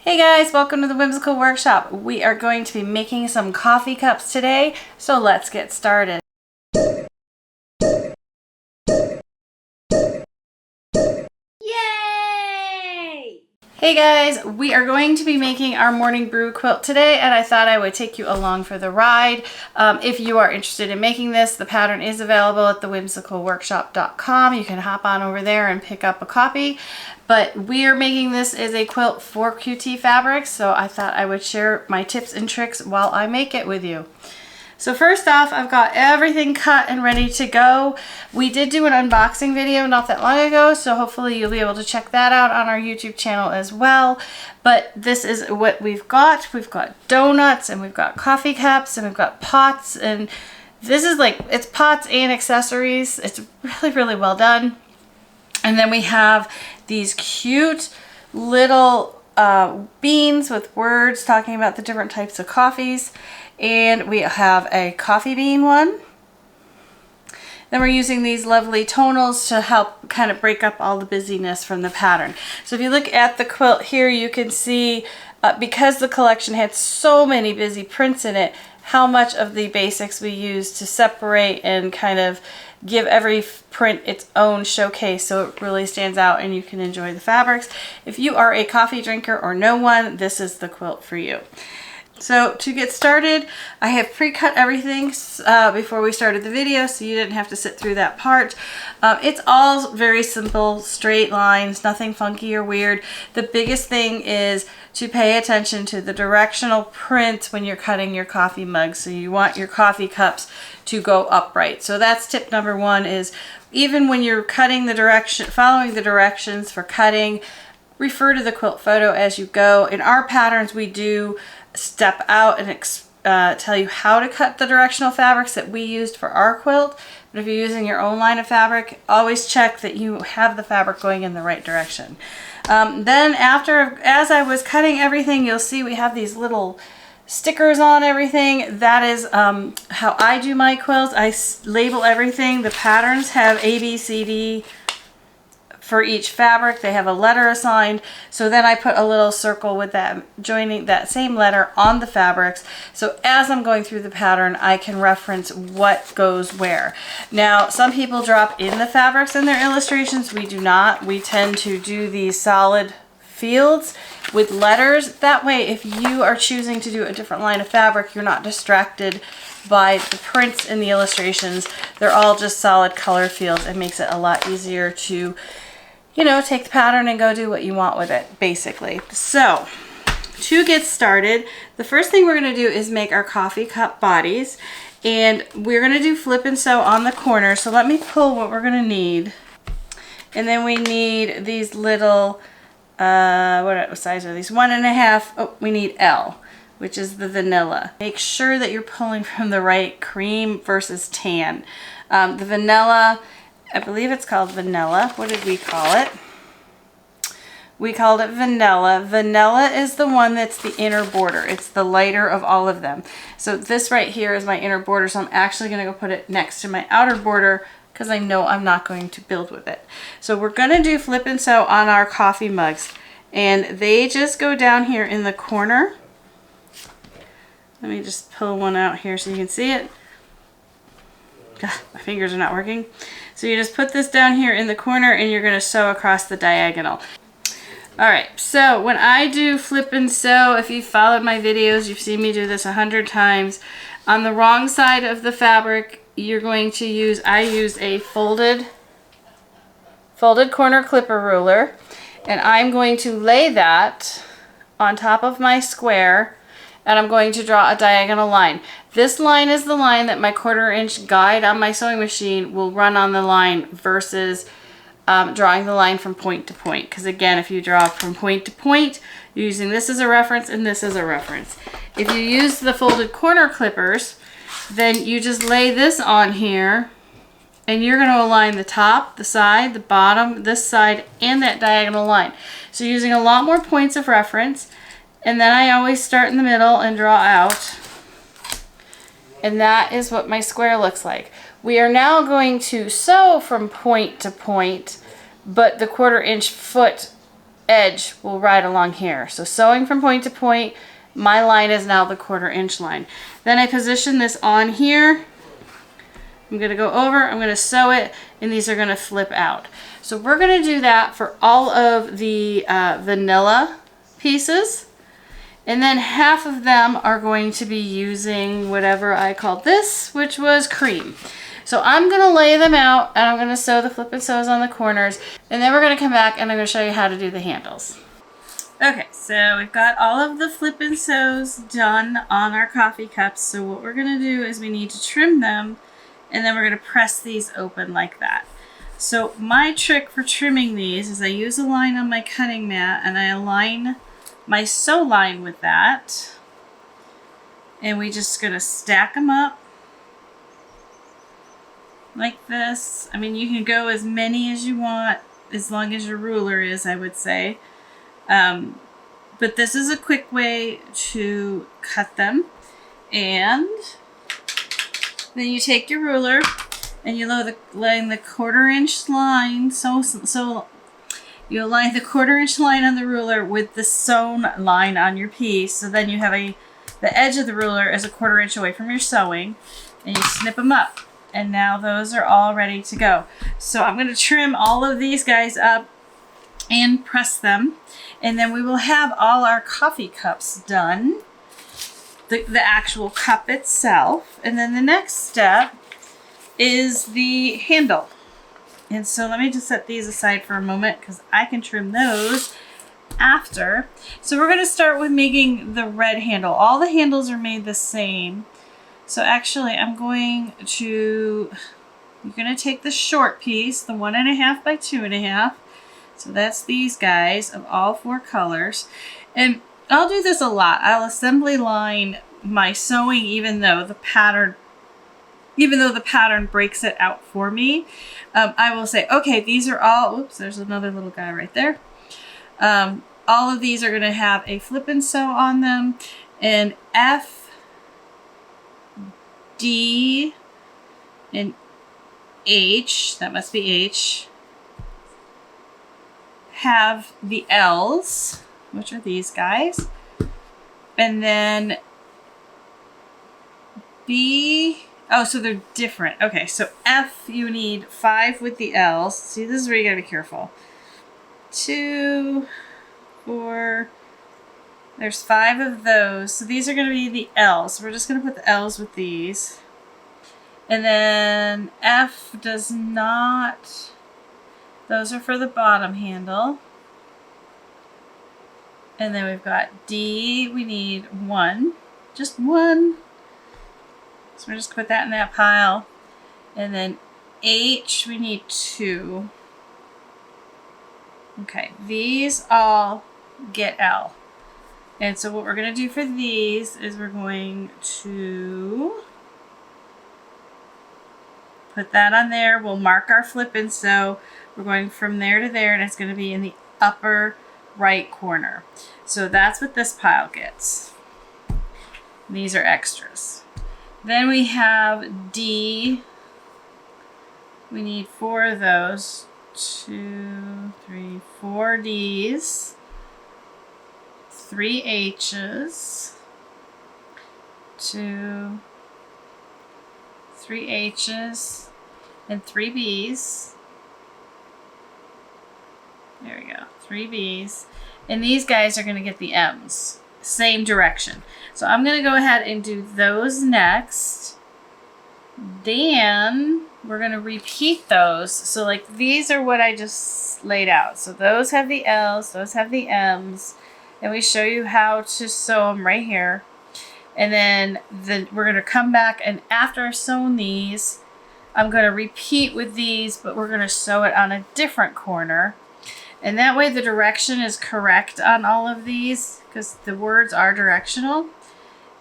Hey guys, welcome to the Whimsical Workshop. We are going to be making some coffee cups today, so let's get started. Yay! Hey guys, we are going to be making our morning brew quilt today, and I thought I would take you along for the ride. If you are interested in making this, the pattern is available at thewhimsicalworkshop.com. You can hop on over there and pick up a copy. But we are making this as a quilt for QT Fabrics, so I thought I would share my tips and tricks while I make it with you. So first off, I've got everything cut and ready to go. We did do an unboxing video not that long ago, so hopefully you'll be able to check that out on our YouTube channel as well. But this is what we've got. We've got donuts, and we've got coffee cups, and we've got pots, and this is like, it's pots and accessories. It's really, really well done. And then we have these cute little beans with words talking about the different types of coffees. And we have a coffee bean one. Then we're using these lovely tonals to help kind of break up all the busyness from the pattern. So if you look at the quilt here, you can see, because the collection had so many busy prints in it, how much of the basics we use to separate and kind of give every print its own showcase so it really stands out and you can enjoy the fabrics. If you are a coffee drinker or no one, this is the quilt for you. So to get started, I have pre-cut everything before we started the video, so you didn't have to sit through that part. It's all very simple, straight lines, nothing funky or weird. The biggest thing is to pay attention to the directional print when you're cutting your coffee mugs. So you want your coffee cups to go upright. So that's tip number one, is even when you're cutting the direction, following the directions for cutting, refer to the quilt photo as you go. In our patterns, we do step out and tell you how to cut the directional fabrics that we used for our quilt. But if you're using your own line of fabric, always check that you have the fabric going in the right direction. Then as I was cutting everything, you'll see we have these little stickers on everything. That is how I do my quilts. I label everything. The patterns have A, B, C, D for each fabric. They have a letter assigned, so then I put a little circle with that, joining that same letter on the fabrics, so as I'm going through the pattern I can reference what goes where. Now some people drop in the fabrics in their illustrations. We do not. We tend to do these solid fields with letters. That way if you are choosing to do a different line of fabric, you're not distracted by the prints in the illustrations. They're all just solid color fields. It makes it a lot easier to, you know, take the pattern and go do what you want with it, basically. So to get started, the first thing we're going to do is make our coffee cup bodies, and we're going to do flip and sew on the corner. So let me pull what we're going to need. And then we need these little what size are these? 1.5. Oh, we need L, which is the vanilla. Make sure that you're pulling from the right cream versus tan. The vanilla, I believe it's called vanilla. What did we call it? We called it vanilla. Vanilla is the one that's the inner border. It's the lighter of all of them. So this right here is my inner border, so I'm actually going to go put it next to my outer border because I know I'm not going to build with it. So we're going to do flip and sew on our coffee mugs, and they just go down here in the corner. Let me just pull one out here so you can see it. God, my fingers are not working. So you just put this down here in the corner and you're going to sew across the diagonal. Alright, so when I do flip and sew, if you've followed my videos, you've seen me do this 100 times. On the wrong side of the fabric, you're going to use, I use a folded corner clipper ruler, and I'm going to lay that on top of my square, and I'm going to draw a diagonal line. This line is the line that my 1/4 inch guide on my sewing machine will run on the line versus drawing the line from point to point. Because again, if you draw from point to point, you're using this as a reference and this as a reference. If you use the folded corner clippers, then you just lay this on here and you're going to align the top, the side, the bottom, this side, and that diagonal line. So you're using a lot more points of reference. And then I always start in the middle and draw out. And that is what my square looks like. We are now going to sew from point to point, but the 1/4 inch foot edge will ride along here. So sewing from point to point, my line is now the 1/4 inch line. Then I position this on here. I'm gonna go over, I'm gonna sew it, and these are gonna flip out. So we're gonna do that for all of the vanilla pieces. And then half of them are going to be using whatever I called this, which was cream. So I'm gonna lay them out and I'm gonna sew the flip and sews on the corners, and then we're gonna come back and I'm gonna show you how to do the handles. Okay, so we've got all of the flip and sews done on our coffee cups. So what we're gonna do is we need to trim them, and then we're gonna press these open like that. So my trick for trimming these is I use a line on my cutting mat and I align my sew line with that. And we just gonna stack them up like this. I mean, you can go as many as you want, as long as your ruler is, I would say. But this is a quick way to cut them. And then you take your ruler and you line the 1/4 inch line. So you align the 1/4 inch line on the ruler with the sewn line on your piece. So then you have the edge of the ruler is a 1/4 inch away from your sewing, and you snip them up. And now those are all ready to go. So I'm going to trim all of these guys up and press them. And then we will have all our coffee cups done. The actual cup itself. And then the next step is the handle. And so let me just set these aside for a moment because I can trim those after. So we're going to start with making the red handle. All the handles are made the same. So actually you're going to take the short piece, the 1.5 by 2.5. So that's these guys of all 4 colors. And I'll do this a lot. I'll assembly line my sewing even though the pattern breaks it out for me. I will say, okay, these are all, oops, there's another little guy right there. All of these are going to have a flip and sew on them. And F, D, and H, that must be H, have the L's, which are these guys. And then B, oh, so they're different. Okay, so F, you need 5 with the L's. See, this is where you gotta be careful. 2, 4, there's 5 of those. So these are gonna be the L's. So we're just gonna put the L's with these. And then F does not, those are for the bottom handle. And then we've got D, we need 1, just 1. So we're just gonna put that in that pile. And then H, we need 2. Okay, these all get L. And so what we're gonna do for these is we're going to put that on there. We'll mark our flip and sew. We're going from there to there, and it's gonna be in the upper right corner. So that's what this pile gets. These are extras. Then we have D. We need 4 of those. 2, 3, 4 D's. 3 H's. 2, 3 H's, and 3 B's. There we go, 3 B's. And these guys are going to get the M's. Same direction. So I'm going to go ahead and do those next. Then we're going to repeat those. So like these are what I just laid out. So those have the L's, those have the M's. And we show you how to sew them right here. And then we're going to come back, and after I've sewn these, I'm going to repeat with these, but we're going to sew it on a different corner. And that way the direction is correct on all of these because the words are directional.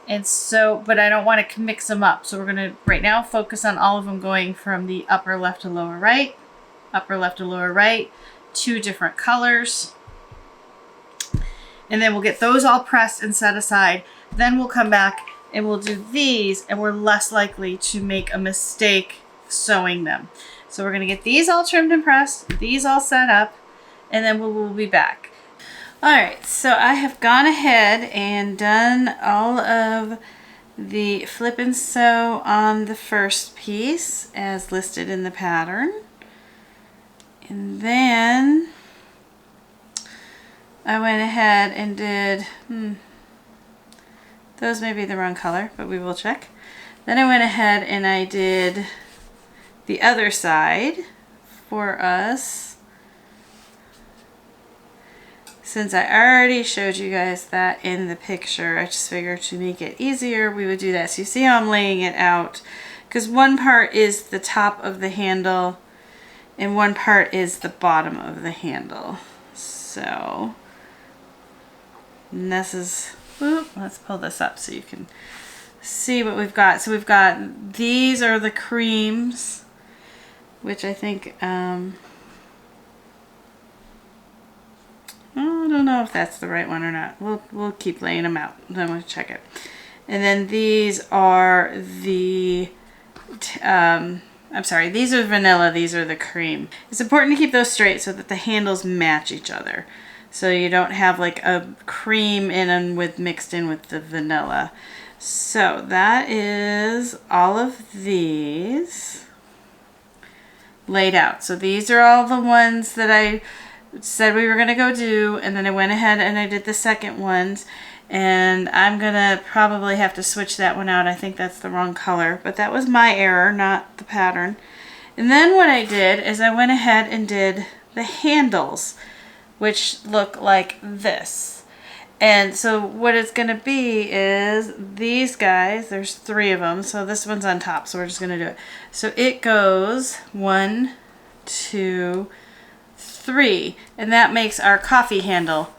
And so, but I don't want to mix them up. So we're going to right now focus on all of them going from the upper left to lower right, 2 different colors. And then we'll get those all pressed and set aside. Then we'll come back and we'll do these, and we're less likely to make a mistake sewing them. So we're going to get these all trimmed and pressed, these all set up, and then we'll be back. Alright, so I have gone ahead and done all of the flip and sew on the first piece as listed in the pattern. And then I went ahead and did, those may be the wrong color, but we will check. Then I went ahead and I did the other side for us. Since I already showed you guys that in the picture, I just figured to make it easier, we would do that. So you see how I'm laying it out? Because one part is the top of the handle and one part is the bottom of the handle. So, and this is, let's pull this up so you can see what we've got. So we've got, these are the creams, which I think, I don't know if that's the right one or not. We'll keep laying them out. Then we'll check it. And then these are the, I'm sorry, these are vanilla, these are the cream. It's important to keep those straight so that the handles match each other. So you don't have like a cream in and mixed in with the vanilla. So that is all of these laid out. So these are all the ones that I said we were going to go do, and then I went ahead and I did the second ones, and I'm going to probably have to switch that one out. I think that's the wrong color, but that was my error, not the pattern. And then what I did is I went ahead and did the handles, which look like this. And so what it's going to be is these guys, there's 3 of them, so this one's on top, so we're just going to do it. So it goes 1, 2, 3, and that makes our coffee handle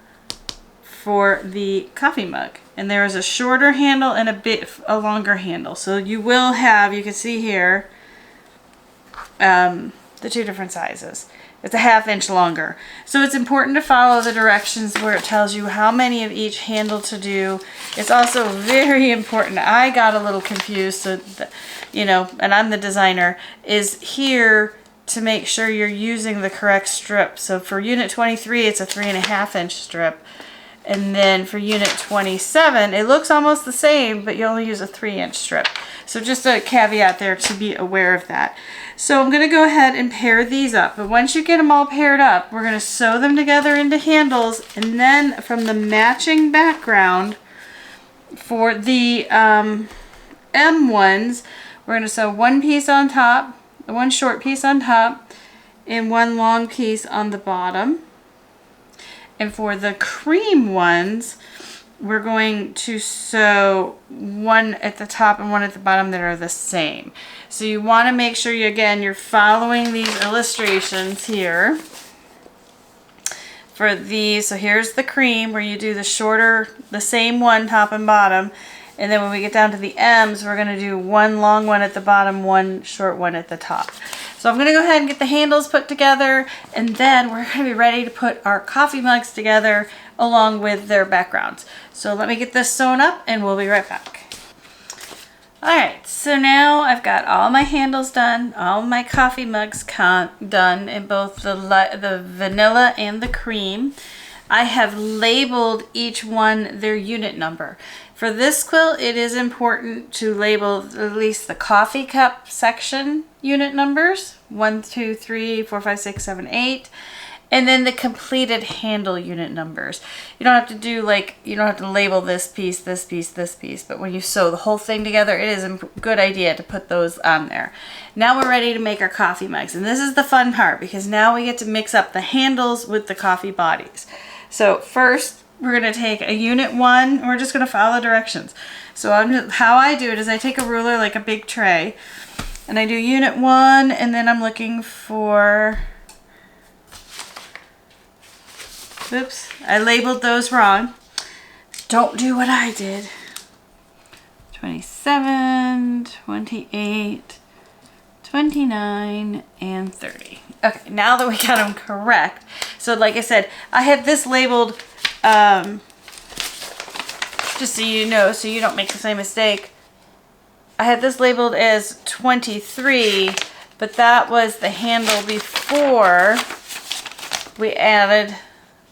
for the coffee mug. And there is a shorter handle and a longer handle. So you will have, you can see here, the 2 different sizes. It's a 1/2 inch longer. So it's important to follow the directions where it tells you how many of each handle to do. It's also very important. I got a little confused, so that, you know, and I'm the designer, is here to make sure you're using the correct strip. So for unit 23, it's a 3.5 inch strip. And then for unit 27, it looks almost the same, but you only use a 3-inch strip. So just a caveat there to be aware of that. So I'm going to go ahead and pair these up. But once you get them all paired up, we're going to sew them together into handles. And then from the matching background for the M ones, we're going to sew 1 piece on top, 1 short piece on top, and 1 long piece on the bottom. And for the cream ones, we're going to sew 1 at the top and 1 at the bottom that are the same. So you want to make sure you're following these illustrations here. For these, so here's the cream where you do the shorter, the same one top and bottom. And then when we get down to the M's, we're going to do 1 long one at the bottom, 1 short one at the top. So I'm going to go ahead and get the handles put together, and then we're going to be ready to put our coffee mugs together along with their backgrounds. So let me get this sewn up and we'll be right back. Alright, so now I've got all my handles done, all my coffee mugs done in both the vanilla and the cream. I have labeled each one their unit number. For this quilt, it is important to label at least the coffee cup section unit numbers, 1, 2, 3, 4, 5, 6, 7, 8, and then the completed handle unit numbers. You don't have to do you don't have to label this piece, this piece, this piece, but when you sew the whole thing together, it is a good idea to put those on there. Now we're ready to make our coffee mugs, and this is the fun part because now we get to mix up the handles with the coffee bodies. So first, we're going to take a unit 1, and we're just going to follow the directions. So how I do it is I take a ruler like a big tray, and I do unit 1, and then I'm looking for, oops, I labeled those wrong. Don't do what I did. 27, 28, 29, and 30. Okay, now that we got them correct. So like I said, I had this labeled, just so you know, so you don't make the same mistake. I had this labeled as 23, but that was the handle before we added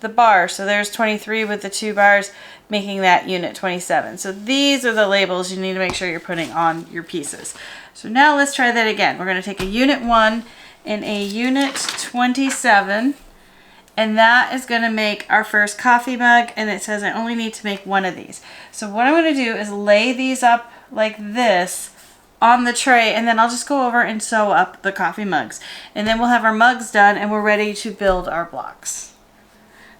the bar. So there's 23 with the 2 bars, making that unit 27. So these are the labels you need to make sure you're putting on your pieces. So now let's try that again. We're going to take a unit 1 and a unit 27, and that is going to make our first coffee mug, and it says I only need to make 1 of these. So what I'm going to do is lay these up like this on the tray, and then I'll just go over and sew up the coffee mugs, and then we'll have our mugs done and we're ready to build our blocks.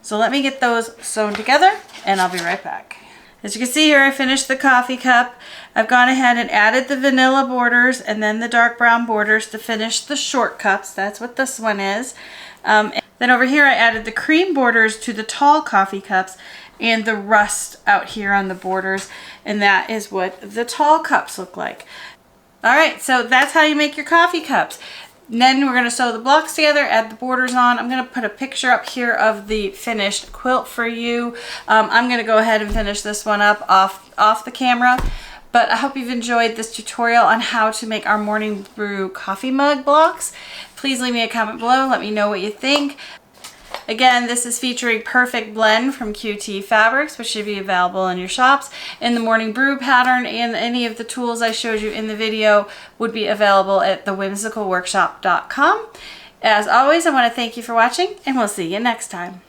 So let me get those sewn together and I'll be right back. As you can see here, I finished the coffee cup. I've gone ahead and added the vanilla borders and then the dark brown borders to finish the short cups. That's what this one is. Then over here I added the cream borders to the tall coffee cups and the rust out here on the borders, and that is what the tall cups look like. Alright, so that's how you make your coffee cups. Then we're going to sew the blocks together, add the borders on. I'm going to put a picture up here of the finished quilt for you. I'm going to go ahead and finish this one up off the camera. But I hope you've enjoyed this tutorial on how to make our Morning Brew coffee mug blocks. Please leave me a comment below. Let me know what you think. Again, this is featuring Perfect Blend from QT Fabrics, which should be available in your shops. And the Morning Brew Pattern and any of the tools I showed you in the video would be available at thewhimsicalworkshop.com. As always, I want to thank you for watching, and we'll see you next time.